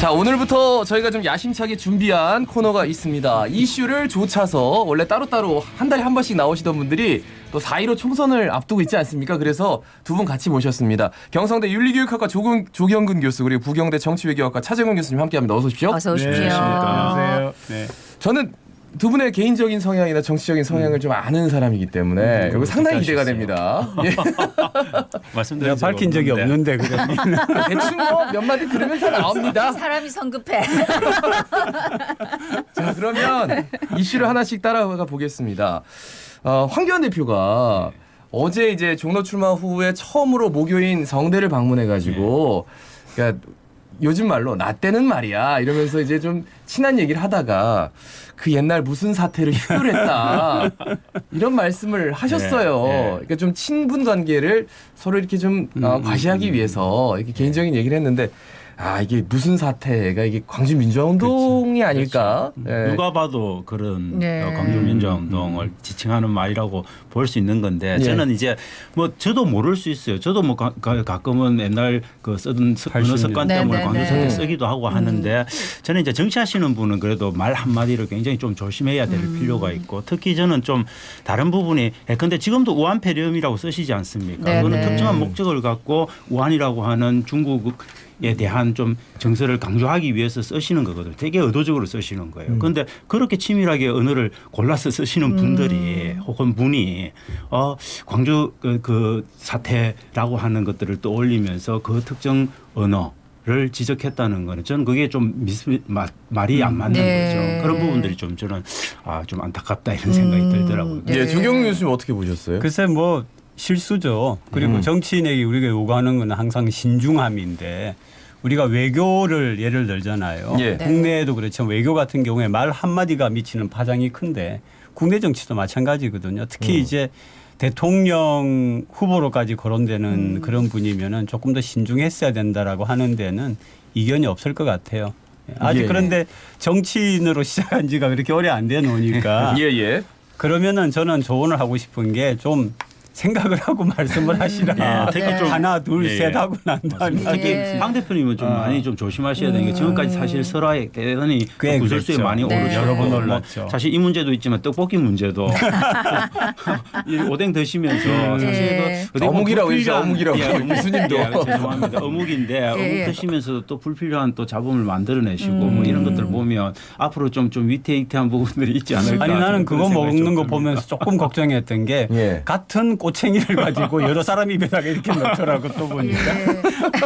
자, 오늘부터 저희가 좀 야심차게 준비한 코너가 있습니다. 이슈를 조차서 원래 따로따로 한 달에 한 번씩 나오시던 분들이 또 4.15 총선을 앞두고 있지 않습니까? 그래서 두 분 같이 모셨습니다. 경성대 윤리교육학과 조경근 교수 그리고 부경대 정치외교학과 차정훈 교수님 함께합니다. 어서 오십시오. 어서 오십시오. 네, 안녕하세요. 네. 저는 두 분의 개인적인 성향이나 정치적인 성향을 좀 아는 사람이기 때문에 이거 상당히 기대가 됩니다. 예. 내가 밝힌 적이 없는데 그래. 대충 뭐 몇 마디 들으면 다 나옵니다. 사람이 성급해. 자, 그러면 이슈를 하나씩 따라가 보겠습니다. 황교안 대표가 어제 이제 종로 출마 후에 처음으로 모교인 성대를 방문해가지고 그러니까 요즘 말로 나 때는 말이야 이러면서 이제 좀 친한 얘기를 하다가 그 옛날 무슨 사태를 희돌했다 이런 말씀을 하셨어요. 그러니까 좀 친분 관계를 서로 이렇게 좀 과시하기 위해서 이렇게 개인적인 얘기를 했는데 이게 무슨 사태가 이게 광주 민주화운동이 그렇죠. 아닐까? 그렇죠. 누가 봐도 그런 네. 광주 민주화운동을 지칭하는 말이라고 볼 수 있는 건데 저는 이제 뭐 저도 모를 수 있어요. 저도 뭐 가끔은 옛날 그 쓰던 언어 습관 때문에 네, 광주 네. 사태 쓰기도 하고 하는데 저는 이제 정치하시는 분은 그래도 말 한마디를 굉장히 좀 조심해야 될 필요가 있고 특히 저는 좀 다른 부분이 근데 지금도 우한폐렴이라고 쓰시지 않습니까? 네, 그거는 네. 특정한 목적을 갖고 우한이라고 하는 중국 에 대한 좀 정서를 강조하기 위해서 쓰시는 거거든요. 되게 의도적으로 쓰시는 거예요. 그런데 그렇게 치밀하게 언어를 골라서 쓰시는 분들이 혹은 분이 광주 그 사태라고 하는 것들을 떠올리면서 그 특정 언어를 지적했다는 거는 저는 그게 좀 말이 안 맞는 네. 거죠. 그런 부분들이 좀 저는 좀 안타깝다 이런 생각이 들더라고요. 네. 예, 조경민 교수님 어떻게 보셨어요? 글쎄 뭐 실수죠. 그리고 정치인에게 우리가 요구하는 건 항상 신중함인데 우리가 외교를 예를 들잖아요. 예. 국내에도 그렇지만 외교 같은 경우에 말 한마디가 미치는 파장이 큰데 국내 정치도 마찬가지거든요. 특히 이제 대통령 후보로까지 거론되는 그런 분이면은 조금 더 신중했어야 된다라고 하는 데는 이견이 없을 것 같아요. 아직 예. 그런데 정치인으로 시작한 지가 그렇게 오래 안 돼 놓으니까 예. 그러면은 저는 조언을 하고 싶은 게 좀 생각을 하고 말씀을 하시라. 특히 좀 하나 둘 예. 셋 하고 난 다음에 특히 예. 황 대표님은 좀 많이 좀 조심하셔야 되는 게 지금까지 사실 설화에 대단히 꽤 구설수에 그랬죠. 많이 네. 오르셨고 여러 번 뭐 올랐죠. 사실 이 문제도 있지만 떡볶이 문제도 이 오뎅 드시면서 사실 그 어묵이라고 해주세요. 어묵이라고. 어묵. 교수님도. 죄송합니다. 어묵인데 예. 어묵 드시면서도 또 불필요한 또 잡음을 만들어내시고 뭐 이런 것들 보면 앞으로 좀 위태위태한 부분들이 있지 않을까. 아니 나는 그거 그런 생각이 먹는 좀 거 듭니다. 보면서 조금 걱정했던 게 예. 같은 꼬챙이를 가지고 여러 사람 입에다가 이렇게 넣더라고 또 보니까.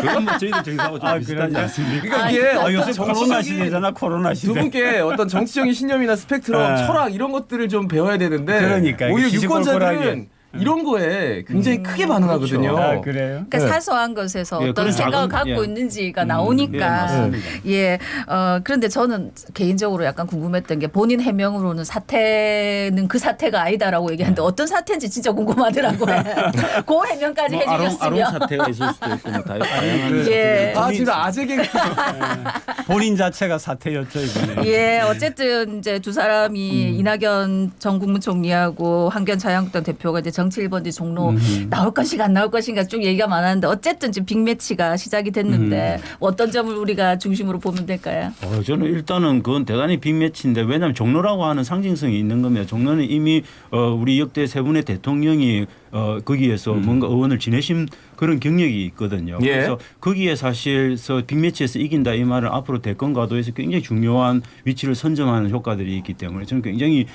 그건 뭐 저희들 정상하고 좀 비슷하지 그런데? 않습니까? 그러니까 이게 요새 어떤 코로나 정치적인 시대잖아 코로나 두 시대. 분께 어떤 정치적인 신념이나 스펙트럼, 네. 철학 이런 것들을 좀 배워야 되는데 그러니까, 오히려 이게 유권자들은 시시콜콜하게. 이런 거에 굉장히 크게 반응하거든요. 아, 그래요? 그러니까 네. 사소한 것에서 예, 어떤 그런 생각을 작은- 갖고 예. 있는지가 네, 나오니까 맞습니다. 예 그런데 저는 개인적으로 약간 궁금했던 게 본인 해명으로는 사태는 그 사태가 아니다라고 얘기하는데 어떤 사태인지 진짜 궁금하더라고요. 그 해명까지 뭐 아롱 해주셨으면 사태가 있을 수도 있고 뭐 다양한 예. 진짜 아재 개그. 본인 자체가 사태였죠 이번에. 예, 어쨌든 이제 두 사람이 이낙연 전 국무총리하고 황교안 자유한국당 대표가 이제 정치 1번지 종로 나올 것인가 안 나올 것인가 쭉 얘기가 많았는데 어쨌든 지금 빅매치가 시작이 됐는데 어떤 점을 우리가 중심으로 보면 될까요? 저는 일단은 그건 대단히 빅매치인데 왜냐하면 종로라고 하는 상징성이 있는 겁니다. 종로는 이미 우리 역대 세 분의 대통령이 거기에서 뭔가 의원을 지내신 그런 경력이 있거든요. 예. 그래서 거기에 사실서 빅매치에서 이긴다 이 말은 앞으로 대권 가도에서 굉장히 중요한 위치를 선점하는 효과들이 있기 때문에 저는 굉장히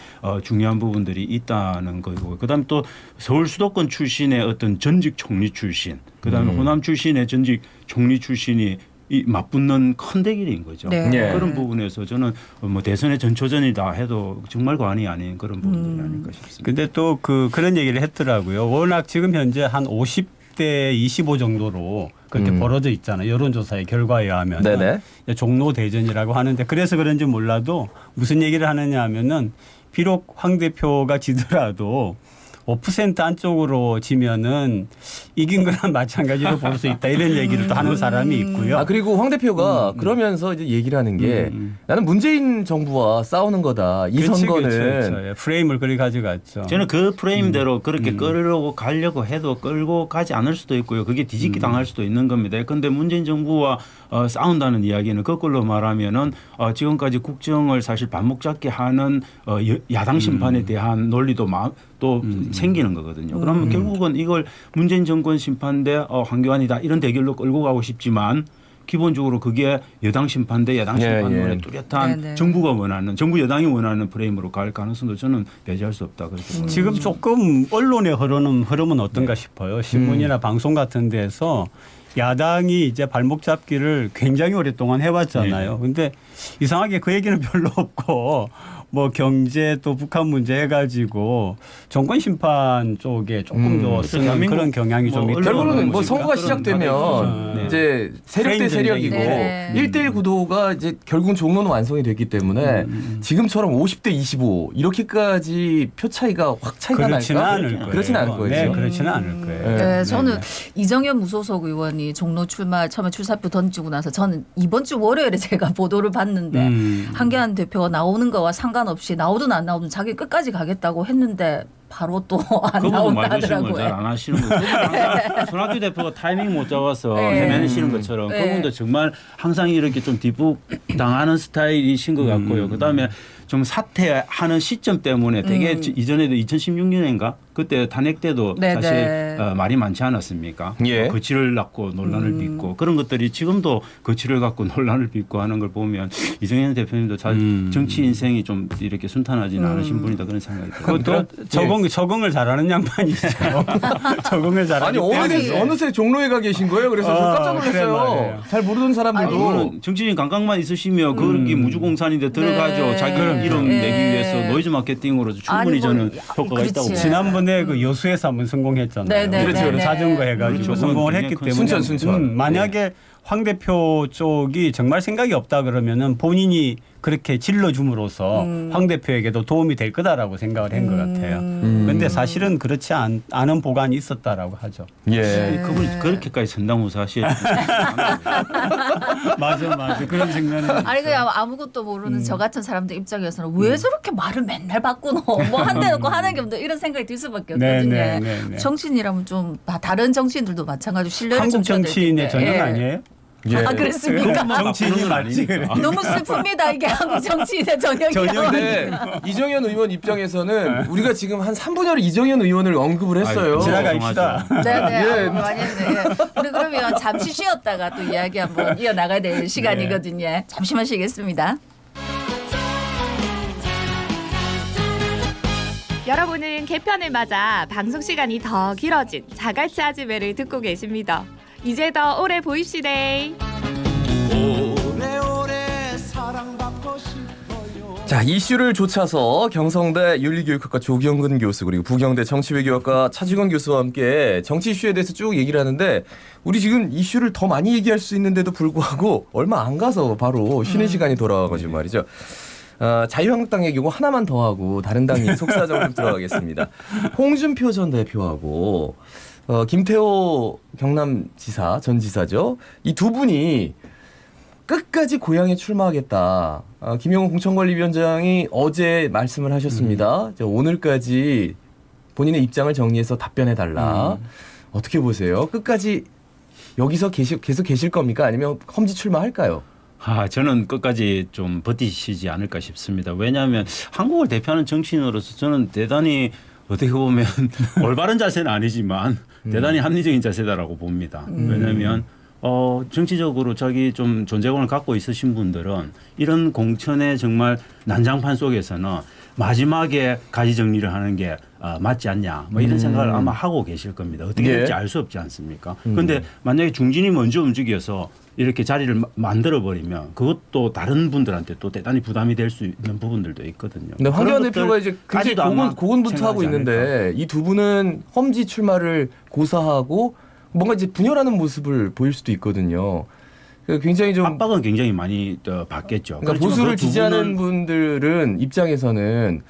중요한 부분들이 있다는 거고 그다음에 또 서울 수도권 출신의 어떤 전직 총리 출신 그다음에 호남 출신의 전직 총리 출신이 이 맞붙는 큰 대결인 거죠. 네. 예. 그런 부분에서 저는 뭐 대선의 전초전이다 해도 정말 과언이 아닌 그런 부분들이 아닐까 싶습니다. 근데 또 그런 얘기를 했더라고요. 워낙 지금 현재 한 50대 25 정도로 그렇게 벌어져 있잖아요. 여론조사의 결과에 의하면 네네. 종로 대전이라고 하는데 그래서 그런지 몰라도 무슨 얘기를 하느냐 하면은 비록 황 대표가 지더라도 5% 안쪽으로 지면은 이긴 거랑 마찬가지로 볼 수 있다 이런 얘기를 또 하는 사람이 있고요. 아 그리고 황 대표가 그러면서 이제 얘기를 하는 게 나는 문재인 정부와 싸우는 거다. 이 그치, 선거는 그치. 예, 프레임을 그리 가져갔죠. 저는 그 프레임대로 그렇게 끌려고 가려고 해도 끌고 가지 않을 수도 있고요. 그게 뒤집기 당할 수도 있는 겁니다. 그런데 문재인 정부와 싸운다는 이야기는 거꾸로 말하면은 지금까지 국정을 사실 발목 잡게 하는 야당 심판에 대한 논리도 또 생기는 거거든요. 그러면 결국은 이걸 문재인 정권 심판 대 황교안이다 이런 대결로 끌고 가고 싶지만 기본적으로 그게 여당 심판 대 야당 심판론의 뚜렷한 네네. 정부 여당이 원하는 프레임으로 갈 가능성도 저는 배제할 수 없다 그렇게 봅니다. 지금 조금 언론의 흐름은 어떤가 싶어요. 신문이나 방송 같은 데서 야당이 이제 발목 잡기를 굉장히 오랫동안 해왔잖아요. 근데 이상하게 그 얘기는 별로 없고 뭐 경제 또 북한 문제 해가지고 정권 심판 쪽에 조금 더 쓰는 그런 경향이 좀 있다. 결국은 뭐 그런 선거가 시작되면 네. 이제 세력 대 세력이고 네. 1대1 구도가 이제 결국은 종로는 완성이 됐기 때문에 지금처럼 50대 25 이렇게까지 표 차이가 확 차이가 그렇지는 날까? 않을 거예요. 그렇지는 않을 거예요. 네, 그렇지는 않을 거예요. 네. 네, 저는 이정현 무소속 의원이 종로 출마 처음에 출사표 던지고 나서 저는 이번 주 월요일에 제가 보도를 봤는데 한교안 대표가 나오는 거와 상관없이 나오든 안 나오든 자기 끝까지 가겠다고 했는데 바로 또 안 그분은 나온다 말씀을 잘 하더라고요. 안 하시는 거예요. 항상 손학규 대표가 타이밍 못 잡아서 네. 헤매시는 것처럼 네. 그분도 정말 항상 이렇게 좀 뒷북 당하는 스타일이신 것 같고요. 그다음에 좀 사퇴하는 시점 때문에 되게 이전에도 2016년인가 그때 탄핵 때도 네, 사실 네. 말이 많지 않았습니까? 예. 거취를 낳고 논란을 빚고 그런 것들이 지금도 거취를 갖고 논란을 빚고 하는 걸 보면 이정현 대표님도 정치 인생이 좀 이렇게 순탄하지는 않으신 분이다 그런 생각이 들어요. 그것도 적응을 잘하는 양반이죠. 적응을 잘하는. 아니 어느새 종로에 가 계신 거예요. 그래서 저 깜짝 그래 놀랐어요. 말이에요. 잘 모르는 사람들도 그거는 정치인 감각만 있으시면 그게 무주공산인데 들어가죠. 네. 자기 이름 네. 내기 위해서 노이즈 마케팅으로 충분히 아니, 뭐, 저는 효과가 그렇지. 있다고 봅니다. 지난번에 그 여수에서 한번 성공했잖아요. 네, 네, 그렇죠. 네, 네. 자전거 해가지고 그렇죠. 성공을 그건 했기 굉장히 때문에 순천. 만약에 황 대표 쪽이 정말 생각이 없다 그러면은 본인이 그렇게 질러줌으로써 황 대표에게도 도움이 될 거다라고 생각을 한 것 같아요. 그런데 사실은 그렇지 않은 보관이 있었다라고 하죠. 예. 그분이 그렇게까지 선당무사 하시지. 맞아. 그런 생각은. 아니 그냥 아무것도 모르는 저 같은 사람들 입장에서는 왜 저렇게 말을 맨날 바꾸노 뭐 한 대 놓고 하는 게 없는데 이런 생각이 들 수밖에 없거든요. 네. 정치인이라면 좀 다른 정치인들도 마찬가지로 신뢰를 좀 한국 줘야 될 정치인의 텐데. 전형 예. 아니에요? 예. 아 그렇습니까? 정치인이 맞지. 너무 슬픕니다. 이게 한국 정치인의 전형이라고. 근데 이정현 의원 입장에서는 우리가 지금 한 3분여를 이정현 의원을 언급을 했어요. 지나갑시다. 네네. 많이 했네. 예. 우리 그러면 잠시 쉬었다가 또 이야기 한번 이어나가야 될 시간이거든요. 잠시만 쉬겠습니다. 여러분은 개편을 맞아 방송 시간이 더 길어진 자갈치 아즈매를 듣고 계십니다. 이제 더 오래 보입시다. 자, 이슈를 좇아서 경성대 윤리교육학과 조경근 교수 그리고 부경대 정치외교학과 차지건 교수와 함께 정치 이슈에 대해서 쭉 얘기를 하는데 우리 지금 이슈를 더 많이 얘기할 수 있는데도 불구하고 얼마 안 가서 바로 쉬는 시간이 돌아와가지고 말이죠. 자유한국당 얘기고 하나만 더 하고 다른 당이 속사정으로 좀 들어가겠습니다. 홍준표 전 대표하고 김태호 경남지사 전 지사죠. 이 두 분이 끝까지 고향에 출마하겠다. 김영호 공천관리위원장이 어제 말씀을 하셨습니다. 오늘까지 본인의 입장을 정리해서 답변해달라. 어떻게 보세요? 끝까지 여기서 계속 계실 겁니까? 아니면 험지 출마할까요? 저는 끝까지 좀 버티시지 않을까 싶습니다. 왜냐하면 한국을 대표하는 정치인으로서 저는 대단히 어떻게 보면 올바른 자세는 아니지만 대단히 합리적인 자세다라고 봅니다. 왜냐하면 정치적으로 자기 좀 존재감을 갖고 있으신 분들은 이런 공천의 정말 난장판 속에서는 마지막에 가지 정리를 하는 게 맞지 않냐 뭐 이런 생각을 아마 하고 계실 겁니다. 어떻게 될지 알 수 없지 않습니까? 그런데 만약에 중진이 먼저 움직여서 이렇게 자리를 만들어 버리면 그것도 다른 분들한테 또 대단히 부담이 될 수 있는 부분들도 있거든요. 근데 황교안 대표가 이제 굉장히 고군분투하고 있는데 이 두 분은 험지 출마를 고사하고 뭔가 이제 분열하는 모습을 보일 수도 있거든요. 굉장히 좀 압박은 굉장히 많이 받겠죠. 그러니까 보수를 지지하는 분들은 입장에서는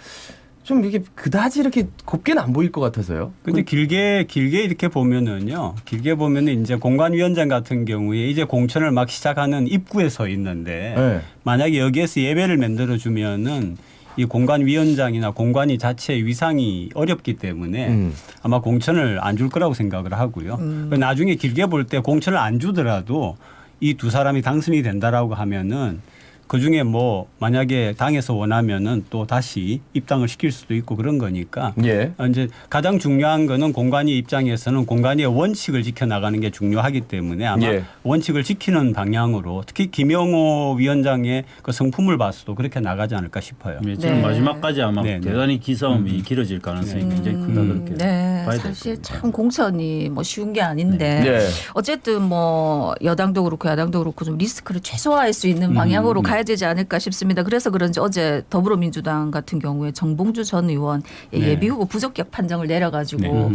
좀 이게 그다지 이렇게 곱게는 안 보일 것 같아서요. 근데 길게 이렇게 보면은요. 길게 보면은 이제 공관위원장 같은 경우에 이제 공천을 막 시작하는 입구에 서 있는데 네. 만약에 여기에서 예배를 만들어 주면은 이 공관위원장이나 공관위 자체의 위상이 어렵기 때문에 아마 공천을 안 줄 거라고 생각을 하고요. 나중에 길게 볼 때 공천을 안 주더라도 이 두 사람이 당선이 된다라고 하면은 그중에 뭐 만약에 당에서 원하면은 또 다시 입당을 시킬 수도 있고 그런 거니까 예. 이제 가장 중요한 거는 공관위 입장에서는 공관위의 원칙을 지켜나가는 게 중요하기 때문에 아마 예. 원칙을 지키는 방향으로 특히 김영호 위원장의 그 성품을 봐서도 그렇게 나가지 않을까 싶어요. 네, 저는 네. 마지막까지 아마 네, 네. 대단히 기싸움이 길어질 가능성이 굉장히 크다 그렇게 네, 봐야 될 사실 겁니다. 참 공천이 뭐 쉬운 게 아닌데 네. 어쨌든 뭐 여당도 그렇고 야당도 그렇고 좀 리스크를 최소화할 수 있는 방향으로 가야 되지 않을까 싶습니다. 그래서 그런지 어제 더불어민주당 같은 경우에 정봉주 전 의원 네. 예비후보 부적격 판정을 내려가지고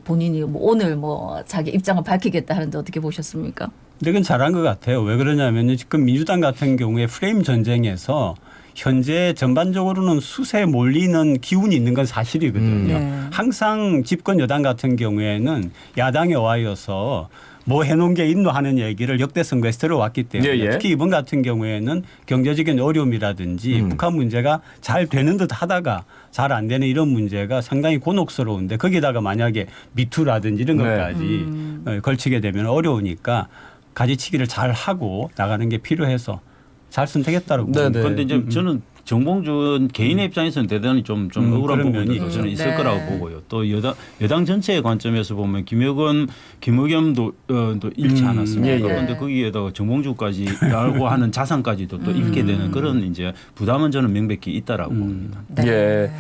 본인이 뭐 오늘 뭐 자기 입장을 밝히겠다 하는데 어떻게 보셨습니까? 근데 그건 잘한 것 같아요. 왜 그러냐면 지금 민주당 같은 경우에 프레임 전쟁에서 현재 전반적으로는 수세에 몰리는 기운이 있는 건 사실이거든요. 네. 항상 집권 여당 같은 경우에는 야당에 와여서 뭐 해놓은 게 있노 하는 얘기를 역대 선거에서 들어왔기 때문에 예, 예. 특히 이번 같은 경우에는 경제적인 어려움이라든지 북한 문제가 잘 되는 듯 하다가 잘 안 되는 이런 문제가 상당히 곤혹스러운데 거기다가 만약에 미투라든지 이런 네. 것까지 걸치게 되면 어려우니까 가지치기를 잘 하고 나가는 게 필요해서 잘 선택했다고 네, 봅니다. 네. 그런데 이제 저는 정봉준 개인의 입장에서는 대단히 좀 억울한 그런 부분도 면이 저는 있죠. 있을 네. 거라고 보고요. 또 여당 전체의 관점에서 보면 김의겸도 또 잃지 않았습니까? 예, 예. 그런데 거기에다가 정봉주까지라고 하는 자산까지도 또 잃게 되는 그런 이제 부담은 저는 명백히 있다라고 봅니다. 네. 예.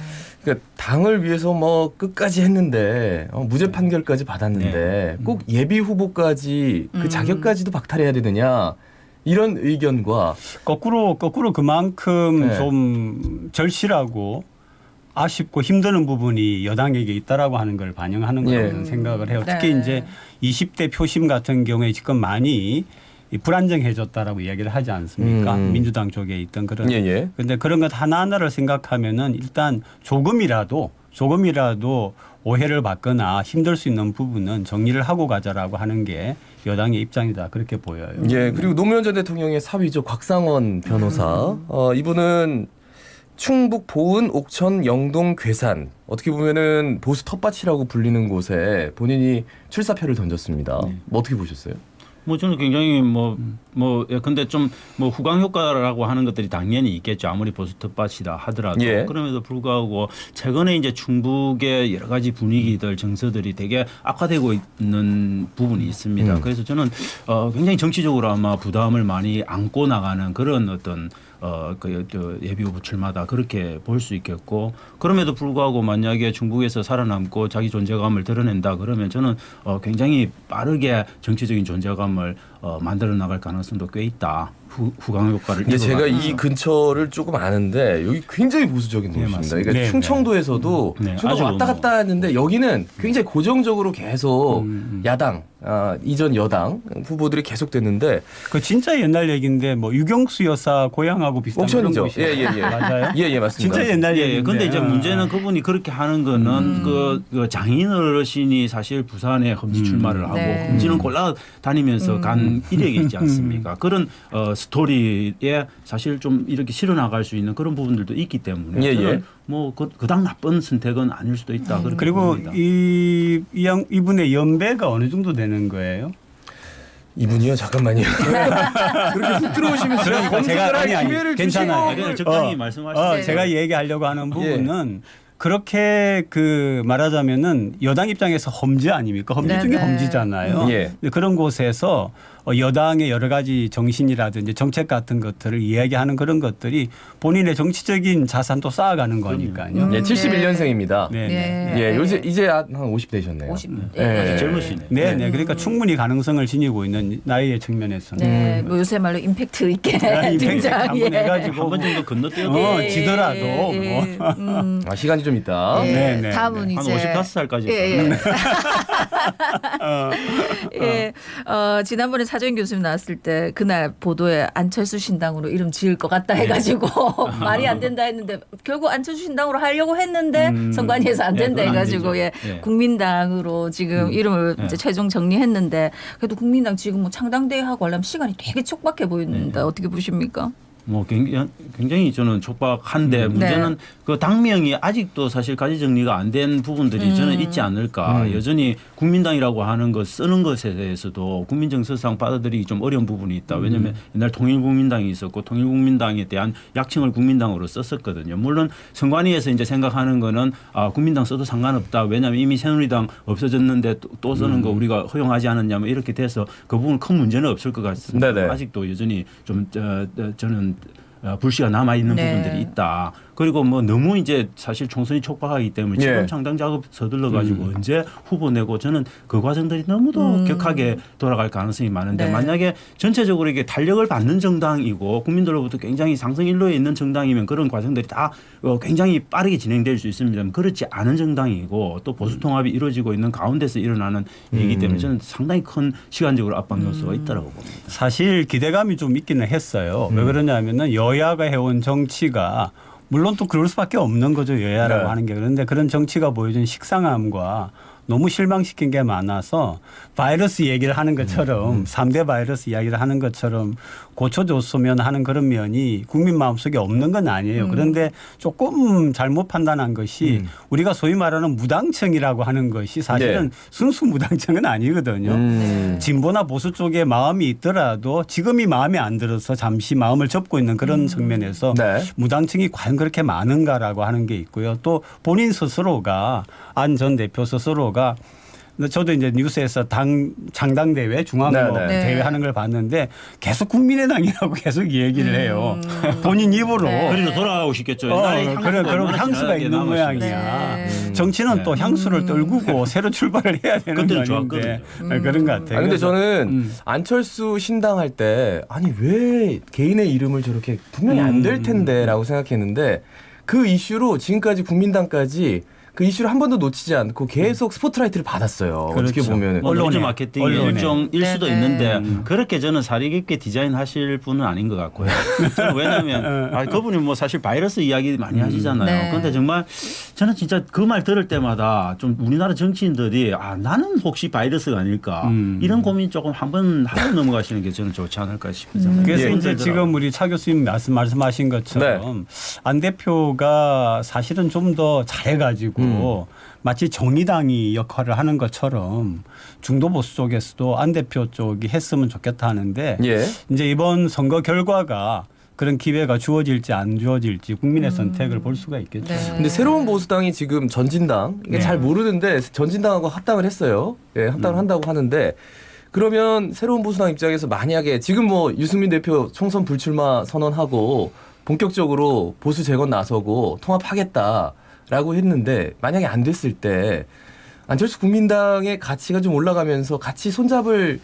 그러니까 당을 위해서 뭐 끝까지 했는데 무죄 판결까지 받았는데 꼭 예비 후보까지 그 자격까지도 박탈해야 되느냐 이런 의견과 거꾸로 그만큼 네. 좀 절실하고 아쉽고 힘드는 부분이 여당에게 있다라고 하는 걸 반영하는 거라고 예. 저는 생각을 해요. 네. 특히 이제 20대 표심 같은 경우에 지금 많이 이 불안정해졌다라고 이야기를 하지 않습니까? 민주당 쪽에 있던 그런. 예. 그런데 그런 것 하나하나를 생각하면은 일단 조금이라도 오해를 받거나 힘들 수 있는 부분은 정리를 하고 가자라고 하는 게 여당의 입장이다 그렇게 보여요. 예, 그리고 노무현 전 대통령의 사위죠. 곽상원 변호사. 이분은 충북 보은, 옥천, 영동, 괴산 어떻게 보면은 보수 텃밭이라고 불리는 곳에 본인이 출사표를 던졌습니다. 뭐 어떻게 보셨어요? 뭐 저는 굉장히 근데 좀 뭐 후광 효과라고 하는 것들이 당연히 있겠죠. 아무리 보수 텃밭이다 하더라도 예. 그럼에도 불구하고 최근에 이제 충북의 여러 가지 분위기들 정서들이 되게 악화되고 있는 부분이 있습니다. 그래서 저는 굉장히 정치적으로 아마 부담을 많이 안고 나가는 그런 어떤 예비 후보 출마다 그렇게 볼 수 있겠고 그럼에도 불구하고 만약에 충북에서 살아남고 자기 존재감을 드러낸다 그러면 저는 굉장히 빠르게 정치적인 존재감을 만들어 나갈 가능성도 꽤 있다. 후광 효과를. 근데 제가 이뤄가면서. 이 근처를 조금 아는데 여기 굉장히 보수적인 도시입니다. 맞습니다. 그러니까 네, 충청도에서도 네, 저도 아주 왔다 갔다 했는데 여기는 굉장히 고정적으로 계속 야당, 이전 여당 후보들이 계속 됐는데 그 진짜 옛날 얘기인데 뭐 유경수 여사 고향하고 비슷한 옥천이죠. 그런 곳이 예. 맞아요? 예, 맞습니다. 진짜 옛날 예, 얘기인데. 근데 이제 문제는 그분이 그렇게 하는 거는 그 장인 어르신이 사실 부산에 험지 출마를 하고 네. 험지는 골라 다니면서 간 이력이 있지 않습니까? 그런 스토리에 사실 좀 이렇게 실어 나갈 수 있는 그런 부분들도 있기 때문에 예, 저는 예. 뭐 그닥 나쁜 선택은 아닐 수도 있다. 그렇게 그리고 봅니다. 이분의 연배가 어느 정도 되는 거예요? 이분이요? 잠깐만요. 그렇게 훅 들어오시면 제가 그러니까 검색을 제가- 할 아니, 기회를 괜찮아요. 주시고 그냥 적당히 말씀하시죠. 네. 제가 얘기하려고 하는 부분은 그렇게 말하자면은 여당 입장에서 험지 아닙니까? 험지 네, 중에 네. 험지잖아요. 예. 근데 그런 곳에서 여당의 여러 가지 정신이라든지 정책 같은 것들을 이야기하는 그런 것들이 본인의 정치적인 자산도 쌓아가는 거니까요. 예, 71년생입니다. 네. 네. 예, 요새 이제 한 50 되셨네요. 50. 예. 젊으시네. 네. 그러니까 충분히 가능성을 지니고 있는 나이의 측면에서는. 네, 뭐 요새 말로 임팩트 있게 임팩트 등장. 한번 해가지고 한 번 정도 건너뛰어도 지더라도 예. 뭐. 시간이 좀 좀 있다. 예, 네, 네, 다음은 한 이제 55살까지. 예. 예. 지난번에 차재현 교수님 나왔을 때 그날 보도에 안철수 신당으로 이름 지을 것 같다 해가지고 말이 안 된다 했는데 결국 안철수 신당으로 하려고 했는데 선관위에서 안 된다 예, 그건 안 해가지고 되죠. 예. 예. 국민당으로 지금 이름을 예. 이제 최종 정리했는데 그래도 국민당 지금 뭐 창당대회하고 하려면 시간이 되게 촉박해 보이는데 어떻게 보십니까? 뭐 굉장히 저는 촉박한데 문제는 그 당명이 아직도 사실 가지 정리가 안 된 부분들이 저는 있지 않을까. 여전히 국민당이라고 하는 것 쓰는 것에 대해서도 국민정서상 받아들이기 좀 어려운 부분이 있다. 왜냐하면 옛날 통일국민당이 있었고 통일국민당에 대한 약칭을 국민당으로 썼었거든요. 물론 선관위에서 이제 생각하는 거는 국민당 써도 상관없다. 왜냐하면 이미 새누리당 없어졌는데 또 쓰는 거 우리가 허용하지 않았냐면 이렇게 돼서 그 부분 큰 문제는 없을 것 같습니다. 네네. 아직도 여전히 좀 저는 불씨가 남아 있는 네. 부분들이 있다. 그리고 뭐 너무 이제 사실 총선이 촉박하기 때문에 지금 예. 창당 작업 서둘러 가지고 언제 후보 내고 저는 그 과정들이 너무도 격하게 돌아갈 가능성이 많은데 네. 만약에 전체적으로 이게 탄력을 받는 정당이고 국민들로부터 굉장히 상승일로에 있는 정당이면 그런 과정들이 다 굉장히 빠르게 진행될 수 있습니다. 그렇지 않은 정당이고 또 보수 통합이 이루어지고 있는 가운데서 일어나는 일이기 때문에 저는 상당히 큰 시간적으로 압박 요소가 있다고 봅니다. 사실 기대감이 좀 있기는 했어요. 왜 그러냐면은 여야가 해온 정치가 물론 또 그럴 수밖에 없는 거죠. 여야라고 네. 하는 게. 그런데 그런 정치가 보여준 식상함과 너무 실망시킨 게 많아서 바이러스 얘기를 하는 것처럼 3대 바이러스 이야기를 하는 것처럼 고쳐줬으면 하는 그런 면이 국민 마음속에 없는 건 아니에요. 그런데 조금 잘못 판단한 것이 우리가 소위 말하는 무당청이라고 하는 것이 사실은 네. 순수 무당청은 아니거든요. 진보나 보수 쪽에 마음이 있더라도 지금이 마음에 안 들어서 잠시 마음을 접고 있는 그런 측면에서 네. 무당층이 과연 그렇게 많은가라고 하는 게 있고요. 또 본인 스스로가 안 전 대표 스스로가 저도 이제 뉴스에서 당 창당대회 중앙로 네, 네. 대회 하는 걸 봤는데 계속 국민의당이라고 계속 얘기를 해요. 본인 입으로. 네. 그래도 돌아가고 싶겠죠. 옛날에 향수가 그런 얼마나 향수가 진하게 있는 남았습니까. 모양이야. 네. 정치는 네. 또 향수를 떨구고 새로 출발을 해야 되는 그때는 건데 그런 것 같아요. 아니 근데 그래서 저는 안철수 신당 할 때 아니 왜 개인의 이름을 저렇게 분명히 안 될 텐데라고 생각했는데 그 이슈로 지금까지 국민당까지 그 이슈를 한 번도 놓치지 않고 계속 스포트라이트를 받았어요. 어떻게 그렇죠. 보면은. 뭐 언론에. 노이즈 마케팅의 언론에. 일종일 수도 네네. 있는데 그렇게 저는 사리 깊게 디자인하실 분은 아닌 것 같고요. 저는 왜냐하면 그분이 뭐 사실 바이러스 이야기 많이 하시잖아요. 네. 그런데 정말 저는 진짜 그 말 들을 때마다 좀 우리나라 정치인들이 나는 혹시 바이러스가 아닐까 이런 고민 조금 한번 하고 넘어가시는 게 저는 좋지 않을까 싶은 생각이 그래서 예. 이제 지금 우리 차 교수님 말씀하신 것처럼 안 대표가 사실은 좀 더 잘해가지고 마치 정의당이 역할을 하는 것처럼 중도 보수 쪽에서도 안 대표 쪽이 했으면 좋겠다 하는데 예. 이제 이번 선거 결과가 그런 기회가 주어질지 안 주어질지 국민의 선택을 볼 수가 있겠죠. 네. 근데 새로운 보수당이 지금 전진당 이게 네. 잘 모르는데 전진당하고 합당을 했어요. 예, 합당을 한다고 하는데 그러면 새로운 보수당 입장에서 만약에 지금 뭐 유승민 대표 총선 불출마 선언하고 본격적으로 보수 재건 나서고 통합하겠다라고 했는데 만약에 안 됐을 때 안철수 국민당의 가치가 좀 올라가면서 같이 손잡을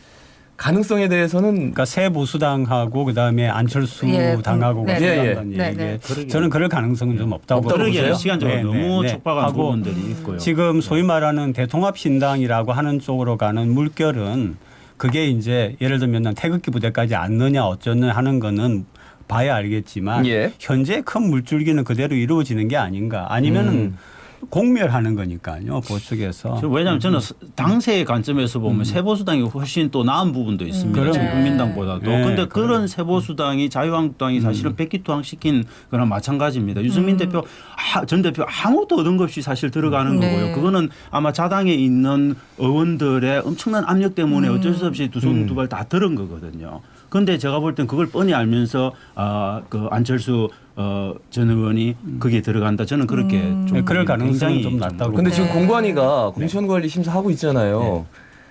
가능성에 대해서는 그러니까 새 보수당하고 그다음에 안철수 예, 당하고 네, 같이 네. 한다는 네, 얘기. 네. 저는 그럴 가능성은 좀 없다고 없다고 그러게 보세요? 시간적으로 네, 너무 네, 네. 촉박한 하고 부분들이 있고요. 지금 소위 말하는 대통합 신당이라고 하는 쪽으로 가는 물결은 그게 이제 예를 들면 태극기 부대까지 앉느냐 어쩌느냐 하는 거는 봐야 알겠지만 예. 현재 큰 물줄기는 그대로 이루어지는 게 아닌가 아니면은 공멸하는 거니까요 보수 쪽에서. 왜냐하면 저는 당세의 관점에서 보면 새보수당이 훨씬 또 나은 부분도 있습니다. 그럼. 지금 국민당보다도. 그런데 네, 그런 새보수당이 자유한국당이 사실은 백기투항시킨 거랑 마찬가지입니다. 유승민 대표, 전 대표 아무것도 얻은 것 없이 사실 들어가는 네. 거고요. 그거는 아마 자당에 있는 의원들의 엄청난 압력 때문에 어쩔 수 없이 두 손 두 발 다 들은 거거든요. 그런데 제가 볼 땐 그걸 뻔히 알면서 그 안철수 전 의원이 거기에 들어간다. 저는 그렇게 좀 네, 그럴 가능성은 굉장히 좀 낮다고 근데 네. 지금 공관위가 공천관리 심사하고 있잖아요. 네.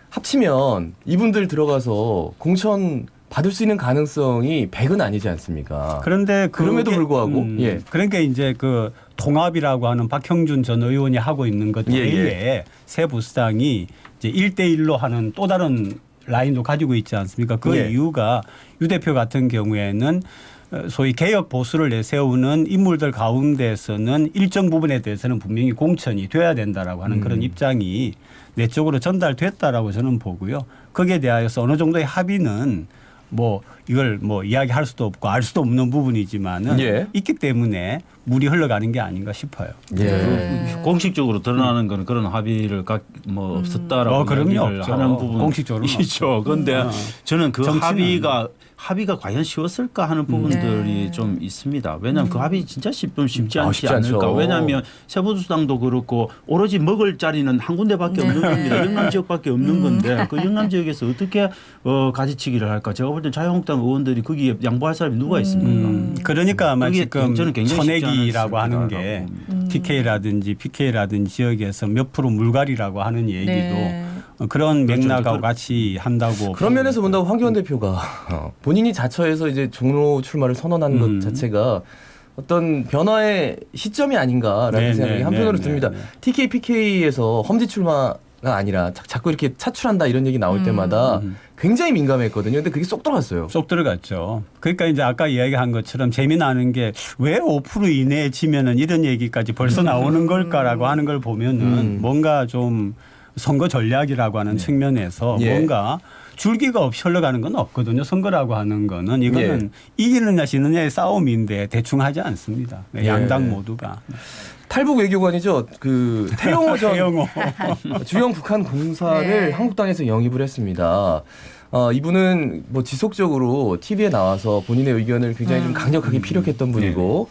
합치면 이분들 들어가서 공천 받을 수 있는 가능성이 100은 아니지 않습니까? 그런데 그럼에도 그게, 불구하고, 예. 그러니까 이제 그 통합이라고 하는 박형준 전 의원이 하고 있는 것 예, 외에 새 보수당이 이제 1대1로 하는 또 다른 라인도 가지고 있지 않습니까? 그 예. 이유가 유 대표 같은 경우에는 소위 개혁 보수를 내세우는 인물들 가운데서는 일정 부분에 대해서는 분명히 공천이 돼야 된다라고 하는 그런 입장이 내적으로 전달됐다라고 저는 보고요. 거기에 대하여서 어느 정도의 합의는 뭐 이걸 뭐 이야기할 수도 없고 알 수도 없는 부분이지만은 예. 있기 때문에 물이 흘러가는 게 아닌가 싶어요. 예. 공식적으로 드러나는 건 그런 합의를 뭐 없었다라고 그럼요. 얘기를 없죠. 하는 부분 공식적으로는 있죠. 그런데 저는 그 정치는 합의가 과연 쉬웠을까 하는 부분들이 네. 좀 있습니다. 왜냐하면 그 합의 진짜 쉽지 않지 쉽지 않죠. 않을까. 왜냐하면 세보수당도 그렇고 오로지 먹을 자리는 한 군데밖에 네. 없는 겁니다. 영남 지역밖에 없는 건데 그 영남 지역에서 어떻게 가지치기를 할까. 제가 볼 땐 자유한국당 의원들이 거기에 양보할 사람이 누가 있습니까? 그러니까 아마 그게 지금 저는 굉장히 쉽지 전액이라고 않았을 하는 거라고 게 봅니다. TK라든지 PK라든지 지역에서 몇 프로 물갈이라고 하는 얘기도 네. 그런 그렇죠. 맥락하고 같이 한다고. 그런 면에서 본다면 황교안 대표가 본인이 자처해서 이제 종로 출마를 선언한 것 자체가 어떤 변화의 시점이 아닌가라는 네, 생각이 네, 한편으로 네, 듭니다. 네, 네. TK, PK에서 험지 출마가 아니라 자꾸 이렇게 차출한다 이런 얘기 나올 때마다 굉장히 민감했거든요. 근데 그게 쏙 들어갔어요. 쏙 들어갔죠. 그러니까 이제 아까 이야기한 것처럼 재미나는 게 왜 5% 이내에 지면은 이런 얘기까지 벌써 나오는 걸까라고 하는 걸 보면은 뭔가 좀 선거 전략이라고 하는 측면에서 예. 뭔가 줄기가 없이 흘러가는 건 없거든요. 선거라고 하는 거는 이거는 이기느냐 지느냐의 싸움인데 대충 하지 않습니다. 예. 양당 모두가. 탈북 외교관이죠. 그 태영호 전 태영호. 주영 북한 공사를 네. 한국당에서 영입을 했습니다. 이분은 뭐 지속적으로 TV에 나와서 본인의 의견을 굉장히 좀 강력하게 피력했던 분이고,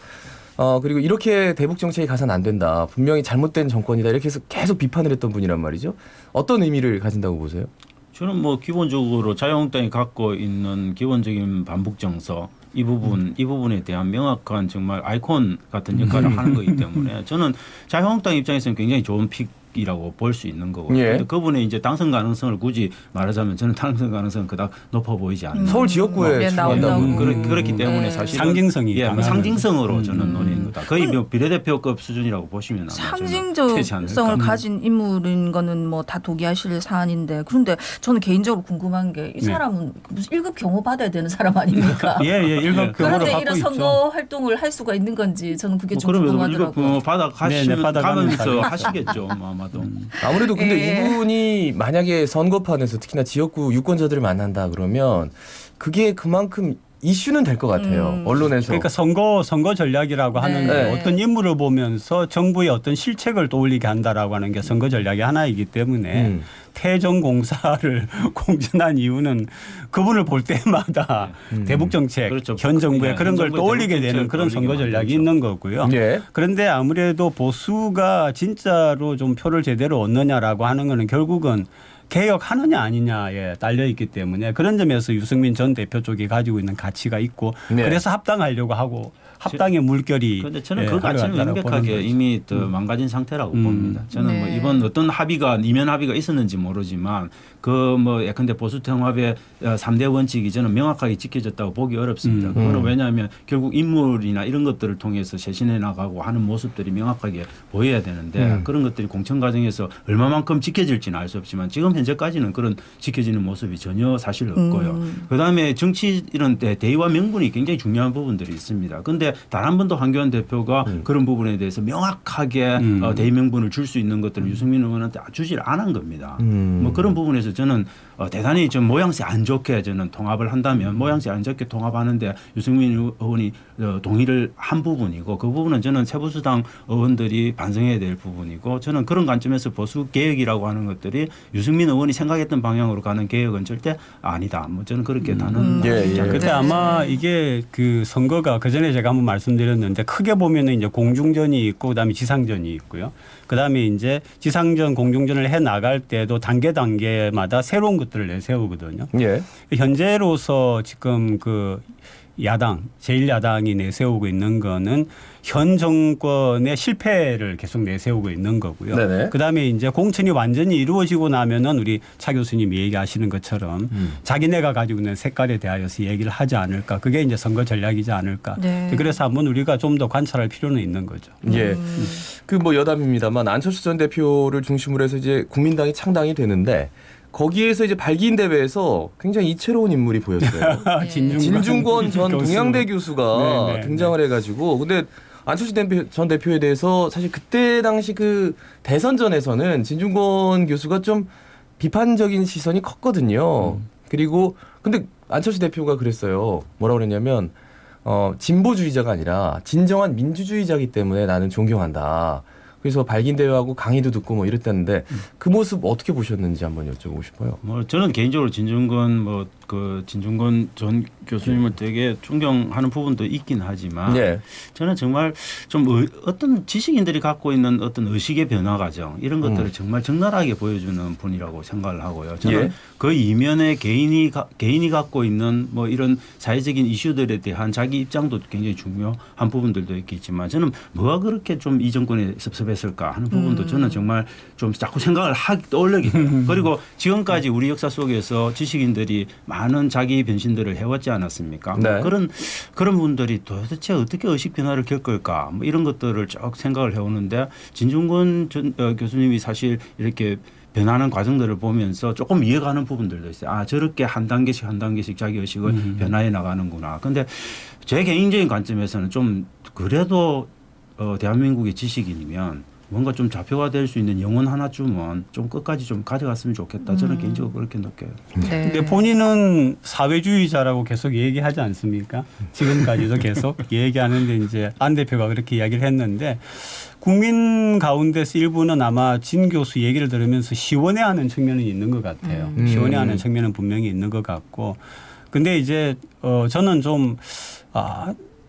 그리고 이렇게 대북 정책이 가서는 안 된다. 분명히 잘못된 정권이다. 이렇게 해서 계속 비판을 했던 분이란 말이죠. 어떤 의미를 가진다고 보세요? 저는 뭐 기본적으로 자유한국당이 갖고 있는 기본적인 반북 정서 이 부분에 대한 명확한 정말 아이콘 같은 역할을 하는 거기 때문에 저는 자유한국당 입장에서는 굉장히 좋은 픽이라고 볼 수 있는 거고요. 예. 그런데 그분의 이제 당선 가능성을 굳이 말하자면 저는 당선 가능성은 그닥 높아 보이지 않는. 서울 지역구에 네, 출마한다고. 나온다고. 그렇기 때문에 네. 사실 상징성이 강한 상징성으로 저는 노리는 거다. 거의 뭐 비례대표급 수준이라고 보시면 아마 저는 되지 않을까. 상징성을 가진 인물인 거는 뭐 다 동의하실 사안인데 그런데 저는 개인적으로 궁금한 게 이 네. 사람은 무슨 1급 경호 받아야 되는 사람 아닙니까? 예, 일급 경호를 그런데 받고 이런 있죠. 선거 활동을 할 수가 있는 건지 저는 그게 좀 그러면 궁금하더라고요. 이거 받아 네, 받아가면서 가면서 하시겠죠. 뭐 아마도. 아무래도 근데 예. 이분이 만약에 선거판에서 특히나 지역구 유권자들을 만난다 그러면 그게 그만큼 이슈는 될 것 같아요. 언론에서. 그러니까 선거 전략이라고 하는 네. 게 어떤 인물을 보면서 정부의 어떤 실책을 떠올리게 한다라고 하는 게 선거 전략의 하나이기 때문에 태정공사를 공천한 이유는 그분을 볼 때마다 대북 정책, 그렇죠. 현 정부의 예, 그런 현 걸 정부의 떠올리게 대북 되는 정책을 그런 선거 떠올리게 전략이 만들죠. 있는 거고요. 예. 그런데 아무래도 보수가 진짜로 좀 표를 제대로 얻느냐라고 하는 거는 결국은 개혁하느냐 아니냐에 딸려 있기 때문에 그런 점에서 유승민 전 대표 쪽이 가지고 있는 가치가 있고 네. 그래서 합당하려고 하고 합당의 물결이 그런데 저는 예, 그 가치는 흘러간다라고 명백하게 보는 거죠. 이미 더 망가진 상태라고 봅니다. 저는 뭐 네. 이번 어떤 합의가 이면 합의가 있었는지 모르지만 그 뭐 예컨대 보수 통합의 3대 원칙이 저는 명확하게 지켜졌다고 보기 어렵습니다. 그거는 왜냐하면 결국 인물이나 이런 것들을 통해서 쇄신해 나가고 하는 모습들이 명확하게 보여야 되는데 그런 것들이 공천 과정에서 얼마만큼 지켜질지는 알 수 없지만 지금 현재까지는 그런 지켜지는 모습이 전혀 사실 없고요. 그다음에 정치 이런 대의와 명분이 굉장히 중요한 부분들이 있습니다. 그런데 단 한 번도 황교안 대표가 그런 부분에 대해서 명확하게 대의 명분을 줄 수 있는 것들을 유승민 의원한테 주지를 않은 겁니다. 뭐 그런 부분에서 저는 대단히 좀 모양새 안 좋게 저는 통합을 한다면 모양새 안 좋게 통합하는데 유승민 의원이 동의를 한 부분이고 그 부분은 저는 세보수당 의원들이 반성해야 될 부분이고 저는 그런 관점에서 보수 개혁이라고 하는 것들이 유승민 의원이 생각했던 방향으로 가는 개혁은 절대 아니다. 뭐 저는 그렇게 단언. 그때 아마 이게 그 선거가 그 전에 제가 한번 말씀드렸는데 크게 보면은 이제 공중전이 있고 그다음에 지상전이 있고요. 그다음에 이제 지상전 공중전을 해 나갈 때도 단계마다 새로운 것들을 내세우거든요. 예. 현재로서 지금 그 야당, 제1야당이 내세우고 있는 거는 현 정권의 실패를 계속 내세우고 있는 거고요. 네네. 그다음에 이제 공천이 완전히 이루어지고 나면은 우리 차 교수님이 얘기하시는 것처럼 자기네가 가지고 있는 색깔에 대하여서 얘기를 하지 않을까. 그게 이제 선거 전략이지 않을까. 네. 그래서 한번 우리가 좀 더 관찰할 필요는 있는 거죠. 예. 그 뭐 여담입니다만 안철수 전 대표를 중심으로 해서 이제 국민당이 창당이 되는데 거기에서 이제 발기인 대회에서 굉장히 이채로운 인물이 보였어요. 진중권 전 교수. 동양대 교수가 네. 등장을 해가지고 근데 안철수 전 대표에 대해서 사실 그때 당시 그 대선전에서는 진중권 교수가 좀 비판적인 시선이 컸거든요. 그리고 근데 안철수 대표가 그랬어요. 뭐라고 그랬냐면 진보주의자가 아니라 진정한 민주주의자이기 때문에 나는 존경한다. 그래서 발긴 대회하고 강의도 듣고 뭐 이랬다는데 그 모습 어떻게 보셨는지 한번 여쭤보고 싶어요. 뭐 저는 개인적으로 진중권 진중권 전 교수님을 되게 존경하는 부분도 있긴 하지만 네. 저는 정말 좀 어떤 지식인들이 갖고 있는 어떤 의식의 변화 과정 이런 것들을 정말 적나라하게 보여주는 분이라고 생각을 하고요. 저는 예. 그 이면에 개인이 갖고 있는 뭐 이런 사회적인 이슈들에 대한 자기 입장도 굉장히 중요한 부분들도 있겠지만 저는 뭐가 그렇게 좀 이 정권에 섭섭했을까 하는 부분도 저는 정말 좀 자꾸 생각을 떠올리게 돼요. 그리고 지금까지 우리 역사 속에서 지식인들이 많은 자기 변신들을 해왔지 않았습니까? 네. 그런 분들이 도대체 어떻게 의식 변화를 겪을까? 뭐 이런 것들을 쭉 생각을 해오는데 진중권 교수님이 사실 이렇게 변하는 과정들을 보면서 조금 이해가는 부분들도 있어요. 아, 저렇게 한 단계씩 자기 의식을 변화해 나가는구나. 근데 제 개인적인 관점에서는 좀 그래도 대한민국의 지식인이면 뭔가 좀 좌표가 될 수 있는 영혼 하나쯤은 좀 끝까지 좀 가져갔으면 좋겠다. 저는 개인적으로 그렇게 느껴요. 네. 근데 본인은 사회주의자라고 계속 얘기하지 않습니까? 지금까지도 계속 얘기하는데 이제 안 대표가 그렇게 이야기를 했는데 국민 가운데서 일부는 아마 진 교수 얘기를 들으면서 시원해하는 측면은 있는 것 같아요. 시원해하는 측면은 분명히 있는 것 같고 근데 이제 저는 좀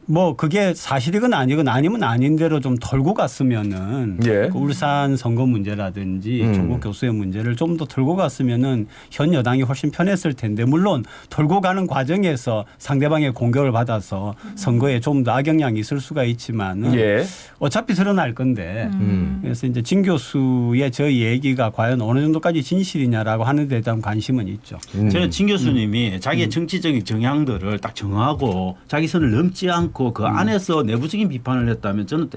뭐 그게 사실이건 아니건 아니면 아닌 대로 좀 덜고 갔으면은 예. 그 울산 선거 문제라든지 조국 교수의 문제를 좀 더 덜고 갔으면은 현 여당이 훨씬 편했을 텐데 물론 덜고 가는 과정에서 상대방의 공격을 받아서 선거에 좀 더 악영향이 있을 수가 있지만은 예. 어차피 드러날 건데 그래서 이제 진 교수의 저 얘기가 과연 어느 정도까지 진실이냐라고 하는 데에 대한 관심은 있죠. 저는 진 교수님이 자기의 정치적인 정향들을 딱 정하고 자기 선을 넘지 않고 그 안에서 내부적인 비판을 했다면 저는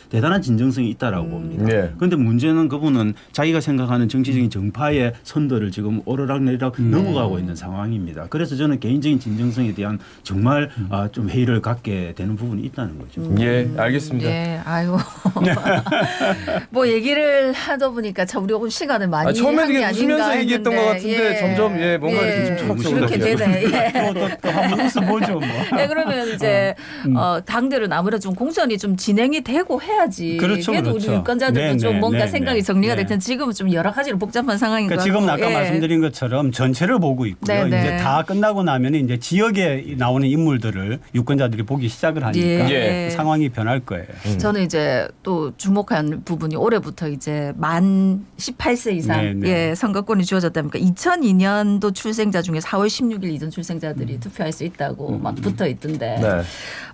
대단한 진정성이 있다라고 봅니다. 네. 그런데 문제는 그분은 자기가 생각하는 정치적인 정파의 선들을 지금 오르락내리락 넘어가고 있는 상황입니다. 그래서 저는 개인적인 진정성에 대한 정말 좀 회의를 갖게 되는 부분이 있다는 거죠. 예, 알겠습니다. 예, 아유. 뭐 얘기를 하다 보니까 참 우리가 시간을 많이 처음에 한 게 되게 아닌가 웃으면서 얘기했던 것 했는데, 같은데 점점 뭔가 이렇게 좀 철학적으로 그렇게 바뀌어요. 되네. 예. 또 한번 웃어보죠 뭐. 네, 그러면 이제 당들은 아무래도 좀 공천이 좀 진행이 되고 해야지. 그렇죠, 그래도 그렇죠. 우리 유권자들도 네, 좀 네, 뭔가 네, 생각이 네. 정리가 될 네. 텐데 지금은 좀 여러 가지로 복잡한 상황인 것 그러니까 같고. 지금 아까 말씀드린 것처럼 전체를 보고 있고요. 네, 네. 이제 다 끝나고 나면 이제 지역에 나오는 인물들을 유권자들이 보기 시작을 하니까 예. 상황이 변할 거예요. 저는 이제 또 주목한 부분이 올해부터 이제 만 18세 이상 네, 네. 예, 선거권이 주어졌다니까 2002년도 출생자 중에 4월 16일 이전 출생자들이 투표할 수 있다고 막 붙어 있던데 네.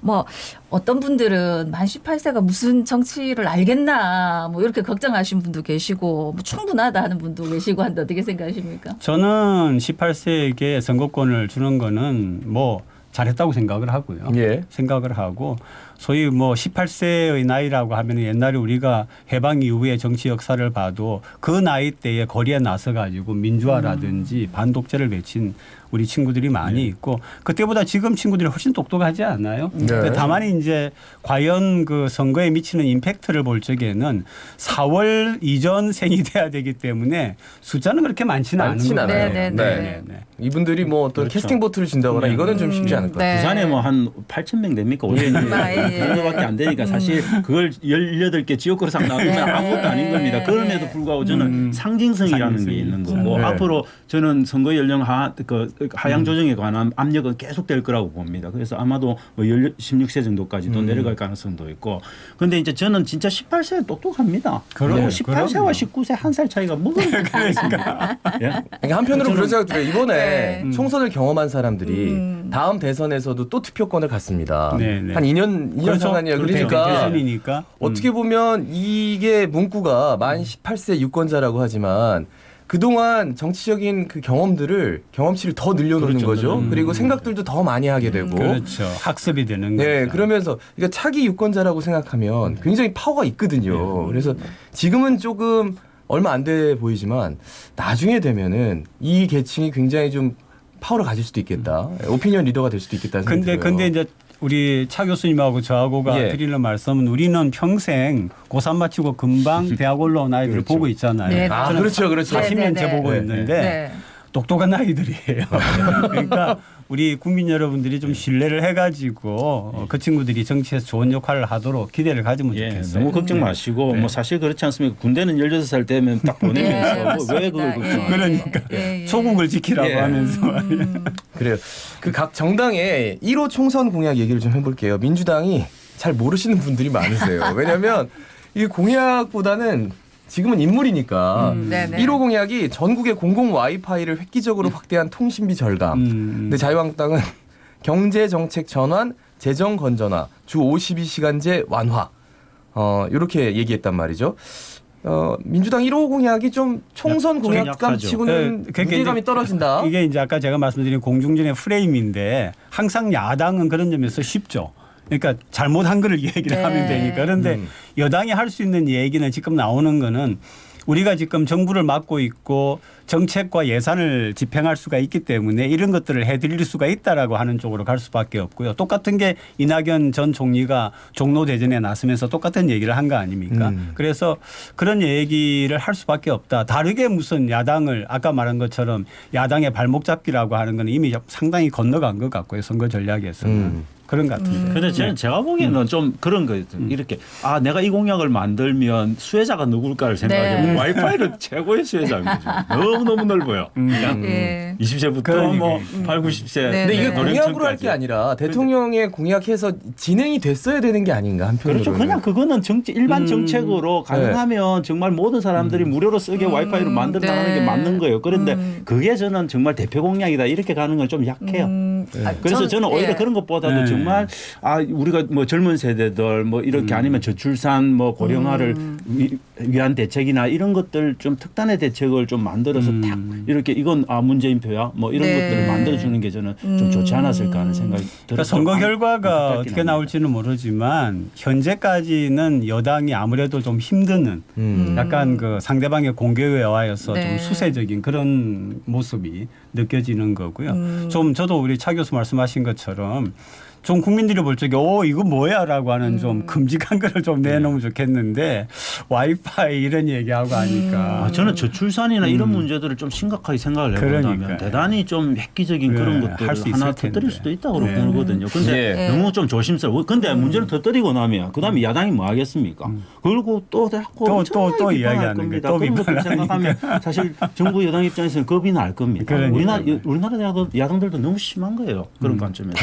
뭐 어떤 분들은 만 18세가 무슨 정치를 알겠나 뭐 이렇게 걱정하신 분도 계시고 뭐 충분하다 하는 분도 계시고 한데 어떻게 생각하십니까? 저는 18세에게 선거권을 주는 거는 뭐 잘했다고 생각을 하고요. 예. 생각을 하고 소위 뭐 18세의 나이라고 하면 옛날에 우리가 해방 이후의 정치 역사를 봐도 그 나이 때에 거리에 나서 가지고 민주화라든지 반독재를 외친 우리 친구들이 많이 있고 그때보다 지금 친구들이 훨씬 똑똑하지 않아요? 네. 근데 다만 이제 과연 그 선거에 미치는 임팩트를 볼 적에는 4월 이전 생이 돼야 되기 때문에 숫자는 그렇게 많지는 않은 많진 거예요. 않아요. 네, 네, 네. 이분들이 뭐 어떤 그렇죠. 캐스팅 보트를 준다거나 네. 이거는 좀 쉽지 않을 것 같아요. 네. 부산에 뭐 한 8,000명 됩니까? 올해 예. 그 정도밖에 안 되니까 사실 그걸 18개 지역구로상 나누면 네. 아무것도 아닌 겁니다. 그럼에도 불구하고 저는 상징성이라는 게 있는 거고 네. 앞으로 저는 선거 연령 하향 조정에 관한 압력은 계속될 거라고 봅니다. 그래서 아마도 뭐 16세 정도까지도 내려갈 가능성도 있고. 그런데 이제 저는 진짜 18세 똑똑합니다. 그럼요. 18세와 그럼요. 19세 한 살 차이가 뭐가 그러니까. 예? 그러니까 한편으로 그런 생각 들어요. 이번에 네. 총선을 경험한 사람들이 다음 대선에서도 또 투표권을 갖습니다. 네, 네. 한 2년 상관이에요. 그러니까 대선이니까 어떻게 보면 이게 문구가 만 18세 유권자라고 하지만 그동안 정치적인 그 경험치를 더 늘려놓는 그렇죠. 거죠. 그리고 생각들도 더 많이 하게 되고. 그렇죠. 학습이 되는 네, 거죠. 그러면서 그러니까 차기 유권자라고 생각하면 굉장히 파워가 있거든요. 그래서 지금은 조금 얼마 안 돼 보이지만 나중에 되면은 이 계층이 굉장히 좀 파워를 가질 수도 있겠다. 오피니언 리더가 될 수도 있겠다는 생각이 들어요. 근데 이제 우리 차 교수님하고 저하고가 예. 드리는 말씀은 우리는 평생 고3 마치고 금방 대학 올라온 아이들을 그렇죠. 보고 있잖아요. 네. 아, 저는 그렇죠, 그렇죠. 40년째 네, 네. 보고 네, 있는데 네. 똑똑한 아이들이에요. 그러니까 우리 국민 여러분들이 좀 신뢰를 해가지고 그 친구들이 정치에서 좋은 역할을 하도록 기대를 가지면 예, 좋겠어요. 너무 걱정 마시고 뭐 사실 그렇지 않습니까? 군대는 16살 되면 딱 보내면서 네, 뭐왜 그걸 맞습니다. 걱정? 그러니까 예, 예. 소국을 지키라고 예. 하면서 그래요. 그 각 정당의 1호 총선 공약 얘기를 좀 해볼게요. 민주당이 잘 모르시는 분들이 많으세요. 왜냐하면 이 공약보다는 지금은 인물이니까 네네. 1호 공약이 전국의 공공 와이파이를 획기적으로 확대한 통신비 절감. 근데 자유한국당은 경제 정책 전환, 재정 건전화, 주 52시간제 완화. 이렇게 얘기했단 말이죠. 민주당 1호 공약이 좀 총선 좀 공약감 약하죠. 치고는 그러니까 무게감이 이제 떨어진다. 이게 이제 아까 제가 말씀드린 공중전의 프레임인데 항상 야당은 그런 점에서 쉽죠. 그러니까 잘못한 거를 얘기를 네. 하면 되니까. 그런데 여당이 할 수 있는 얘기는 지금 나오는 거는 우리가 지금 정부를 맡고 있고 정책과 예산을 집행할 수가 있기 때문에 이런 것들을 해드릴 수가 있다라고 하는 쪽으로 갈 수밖에 없고요. 똑같은 게 이낙연 전 총리가 종로 대전에 나서면서 똑같은 얘기를 한 거 아닙니까? 그래서 그런 얘기를 할 수밖에 없다. 다르게 무슨 야당을 아까 말한 것처럼 야당의 발목 잡기라고 하는 건 이미 상당히 건너간 것 같고요. 선거 전략에서는. 그런 것 같은데. 근데 제가 보기에는 좀 그런 거예요. 이렇게 내가 이 공약을 만들면 수혜자가 누굴까를 생각해보면 네. 와이파이는 최고의 수혜자인 거죠. 너무너무 넓어요. 그냥 예. 20세부터 그러니까. 뭐 8, 90세. 네, 근데 이게 네. 공약으로 할 게 아니라 대통령의 공약해서 진행이 됐어야 되는 게 아닌가 한편으로는. 그렇죠. 그냥 그거는 일반 정책으로 가능하면 정말 모든 사람들이 무료로 쓰게 와이파이를 만들어 나가는 게 네. 맞는 거예요. 그런데 그게 저는 정말 대표 공약이다 이렇게 가는 건 좀 약해요. 그래서 저는 오히려 예. 그런 것보다도 네. 정말 우리가 뭐 젊은 세대들 뭐 이렇게 아니면 저출산 뭐 고령화를 위한 대책이나 이런 것들 좀 특단의 대책을 좀 만들어서 딱 이렇게 이건 문재인표야 뭐 이런 네. 것들을 만들어주는 게 저는 좀 좋지 않았을까 하는 생각이 들어요. 그러니까 선거 결과가 어떻게 나올지는 모르지만 현재까지는 여당이 아무래도 좀 힘드는 약간 그 상대방의 공격에 와서 네. 좀 수세적인 그런 모습이 느껴지는 거고요. 좀 저도 우리 차 교수 말씀하신 것처럼 좀 국민들이 볼 적에 이거 뭐야라고 하는 좀 큼직한 거를 좀 내놓으면 좋겠는데 와이파이 이런 얘기하고 하니까 저는 저출산이나 이런 문제들을 좀 심각하게 생각을 해본다면 그러니까요. 대단히 좀 획기적인 네, 그런 할 수 것들을 하나 있을 텐데. 터뜨릴 수도 있다고 네. 보거든요. 근데 네. 너무 좀 조심스러워. 근데 문제를 터뜨리고 나면 그다음에 야당이 뭐 하겠습니까? 그리고 또 또 이야기하는 겁니다. 거, 또 그런 것들 비판하니까. 생각하면 사실 정부 여당 입장에서는 겁이 날 겁니다. 그러니까요. 우리나라 야당들도 너무 심한 거예요. 그런 관점에서.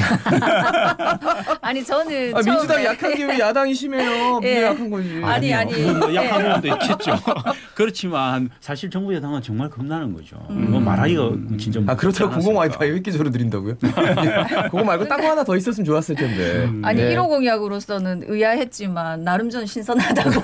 아니 저는 민주당 처음에 약한 게 왜 야당이 심해요? 예. 민주당 약한 거지. 아니. 뭐 약한 예. 부분도 있겠죠. 그렇지만 사실 정부 여당은 정말 겁나는 거죠. 뭐 말하기가 진짜 그렇다고 그렇지 공공 않았을까. 와이파이 획기적으로 드린다고요? 그거 말고 딴 거 하나 더 있었으면 좋았을 텐데. 아니 예. 1호 공약으로서는 의아했지만 나름 좀 신선하다고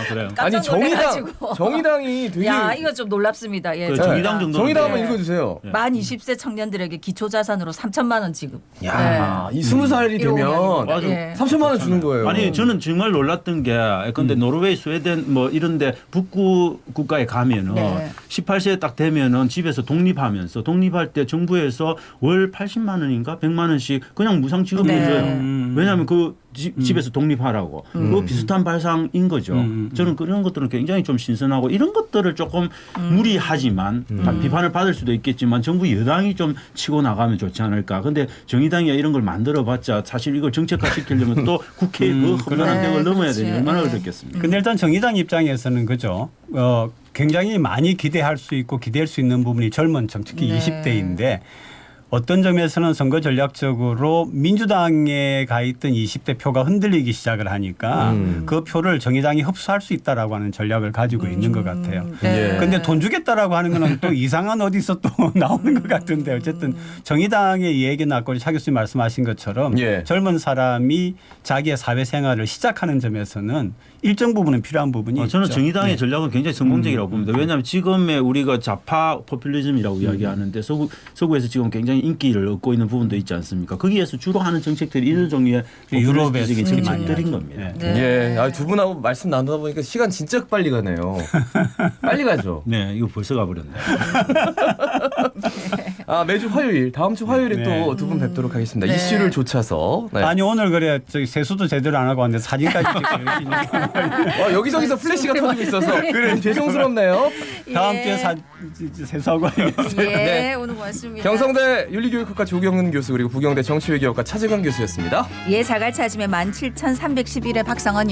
그래요. 깜짝 놀래가지고. 정의당이 되게 야 이거 좀 놀랍습니다. 예, 그 저희가. 정의당 정도는 정의당 한번 네. 읽어주세요. 만 20세 청년들에게 기초자산으로 3천만 원 지급. 야, 이 20살이 1호 되면 공약입니다. 맞아. 예. 3천만 원 주는 거예요. 아니 저는 정말 놀랐던 게 근데 노르웨이, 스웨덴 뭐 이런데 북구 국가에 가면은 네. 18세 딱 되면은 집에서 독립하면서 독립할 때 정부에서 월 80만 원인가 100만 원씩 그냥 무상 지급해줘요. 네. 왜냐하면 그 집에서 독립하라고. 그 비슷한 발상인 거죠. 저는 그런 것들은 굉장히 좀 신선하고 이런 것들을 조금 무리하지만 비판을 받을 수도 있겠지만 정부 여당이 좀 치고 나가면 좋지 않을까. 근데 정의당이 이런 걸 만들어봤자 사실 이걸 정책화 시키려면 또 국회의 그 험난한 네, 벽을 넘어야 그렇지. 되니 얼마나 네. 어렵겠습니까. 근데 일단 정의당 입장에서는 그죠. 굉장히 많이 기대할 수 있고 기대할 수 있는 부분이 젊은 층 특히 네. 20대인데 어떤 점에서는 선거 전략적으로 민주당에 가 있던 20대 표가 흔들리기 시작을 하니까 그 표를 정의당이 흡수할 수 있다라고 하는 전략을 가지고 있는 것 같아요. 예. 근데 돈 주겠다라고 하는 거는 또 이상한 어디서 또 나오는 것 같은데 어쨌든 정의당의 얘기는 아까 우리 차 교수님 말씀하신 것처럼 예. 젊은 사람이 자기의 사회생활을 시작하는 점에서는 일정 부분은 필요한 부분이 있죠. 저는 정의당의 네. 전략은 굉장히 성공적이라고 봅니다. 왜냐하면 지금의 우리가 좌파 포퓰리즘이라고 이야기하는데 서구에서 지금 굉장히 인기를 얻고 있는 부분도 있지 않습니까? 거기에서 주로 하는 정책들이 이런 종류의 유럽에서 포퓰리스트적인 특히 정책들인 많이 겁니다. 하죠. 네. 예, 두 분하고 말씀 나누다 보니까 시간 진짜 빨리 가네요. 빨리 가죠. 네, 이거 벌써 가버렸네. 매주 화요일, 다음 주 화요일에 네. 또 두 분 뵙도록 하겠습니다. 네. 이슈를 조차서. 네. 아니 오늘 그래 저기 세수도 제대로 안 하고 왔는데 사진까지 찍고 열심히 여기저기서 플래시가 터지고 있어서 그래 죄송스럽네요. 다음 예. 주에 세수하고 와야겠어요. 예, 네. 오늘 고맙습니다. 경성대 윤리교육학과 조경은 교수 그리고 부경대 정치외교학과 차재관 교수였습니다. 예, 자갈치 아침에 17,311회 박성원이었습니다.